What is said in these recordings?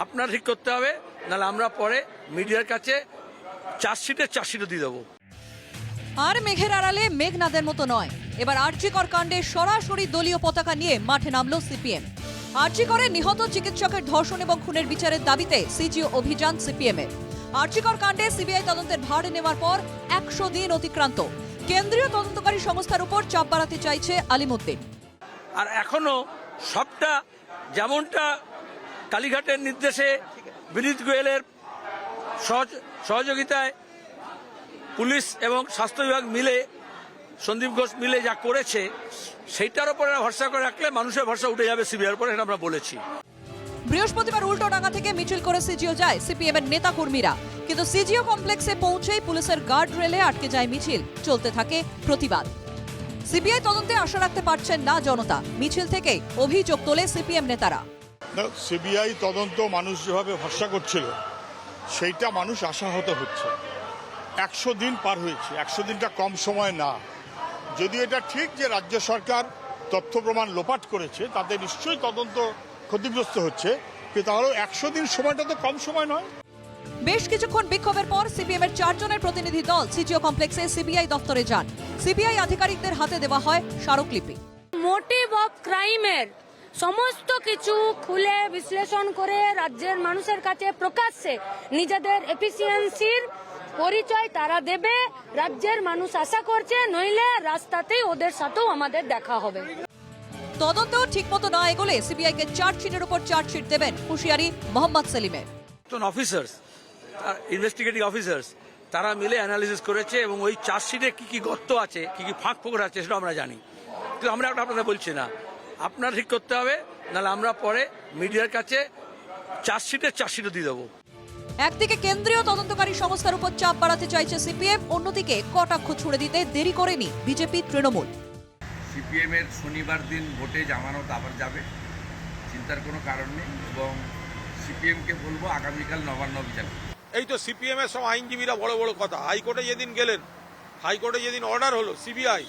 আপনার ঠিক করতে হবে, নাহলে আমরা পরে মিডিয়ার কাছে চার্জশিটও দিয়ে দেবো। আর মেঘের আড়ালে মেঘনাদের মতো নয়, এবার আরজিকর কাণ্ডে সরাসরি দলীয় পতাকা নিয়ে মাঠে নামল সিপিএম। আরজিকরে নিহত চিকিৎসকের ধর্ষণ এবং খুনের বিচারের দাবিতে সিজিও অভিযান সিপিএমের। আরজিকর কাণ্ডে সিবিআই তদন্তের ভার নেওয়ার পর 100 দিন অতিক্রান্ত। কেন্দ্রীয় তদন্তকারী সংস্থার উপর চাপ বাড়াতে চাইছে আলিমুদ্দিন। আর এখনো সবটা যেমনটা কালীঘাটের নির্দেশে বিনীত গোয়েলের সহযোগিতায় পুলিশ এবং স্বাস্থ্য বিভাগ মিলে সন্দীপ ঘোষ মিলে যা করেছে সেইটার উপরে ভরসা করে রাখলে মানুষের ভরসা উঠে যাবে সিবিআইয়ের উপরে, এটা আমরা বলেছি। বৃহস্পতিবার উল্টোডাঙ্গা থেকে মিছিল করে সিজিও যায় সিপিএম এর নেতা কর্মীরা, কিন্তু সিজিও কমপ্লেক্সে পৌঁছেই পুলিশের গার্ড রেলে আটকে যায় মিছিল। চলতে থাকে প্রতিবাদ। সিবিআই তদন্তে আশা রাখতে পারছেন না জনতা। মিছিল থেকে অভিযোগ তোলে সিপিএম নেতারা। সিবিআই তদন্ত মানুষ যেভাবে ভরসা করছিল সেইটা মানুষ আশাহত হচ্ছে। 100 দিন পার হয়েছে, 100 দিনটা কম সময় না। যদি এটা ঠিক যে রাজ্য সরকার তথ্য প্রমাণ লোপাট করেছে, তাতে নিশ্চয়ই তদন্ত ক্ষতিগ্রস্ত হচ্ছে, কিন্তু তাহলে 100 দিন সময়টা তো কম সময় নয়। বেশ কিছুক্ষণ বিক্ষোভের পর সিপিএম এর 4 জনের প্রতিনিধি দল সিজিও কমপ্লেক্সে সিবিআই দপ্তরে যান। সিবিআই আধিকারিকদের হাতে দেওয়া হয় স্মারকলিপি। মোটিভ অফ ক্রাইমের সমস্ত কিছু খুলে বিশ্লেষণ করে রাজ্যের মানুষের কাছে প্রকাশ্যে নিজেদের এফিসিয়েন্সির পরিচয় তারা দেবে। রাজ্যের মানুষ আশা করছে, নইলে রাস্তাতেই ওদের সাথেও আমাদের দেখা হবে। তদন্তও ঠিকমতো না এগোলে সিবিআই কে চার্জশিটের উপর চার্জশিট দেবেন হুঁশিয়ারি মোহাম্মদ সেলিমের। অফিসার্স, ইনভেস্টিগেটিং অফিসার্স তারা মিলে অ্যানালিসিস করেছে এবং ওই চার্জশিটে কি কি গর্ত আছে, কি কি ফাঁক ফোকর আছে সেটা আমরা জানি, কিন্তু আমরা আপনাদের বলছি না। আপনার ঠিক করতে হবে, নাহলে আমরা পরে মিডিয়ার কাছে চার্জশিটও দিয়ে দেবো। একদিকে কেন্দ্রীয় তদন্তকারী সংস্থার উপর চাপ বাড়াতে চাইছে সিপিএম, অন্যদিকে কটাক্ষ ছুড়ে দিতে দেরি করেনি বিজেপি তৃণমূল। সিপিএম এর শনিবার দিন ভোটে জামানত আবার যাবে, চিন্তার কোনো কারণ নেই, এবং সিপিএমকে বলবো আগামীকাল নবান্ন অভিযান। এই তো সিপিএম এর সব আইনজীবীরা বড় বড় কথা, হাইকোর্টে যেদিন গেলেন, হাইকোর্টে যেদিন অর্ডার হলো সিবিআই,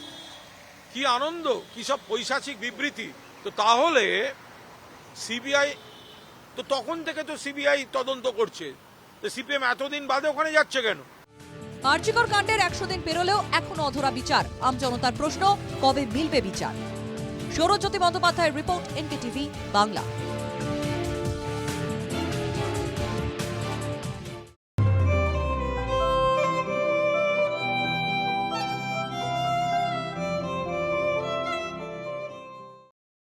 কি আনন্দ, কি সব পৈশাচিক বিবৃতি। তো তাহলে সিবিআই তো তখন থেকে তো সিবিআই তদন্ত করছে, তো সিপিএম এতদিন বাদে ওখানে যাচ্ছে কেন? আরজিকর কাণ্ডের 100 দিন পেরোলেও এখনো অধরা বিচার। আমজনতার প্রশ্ন, কবে মিলবে বিচার? সৌরজ্যোতি বন্দ্যোপাধ্যায়ের রিপোর্ট, এনকেটিভি বাংলা।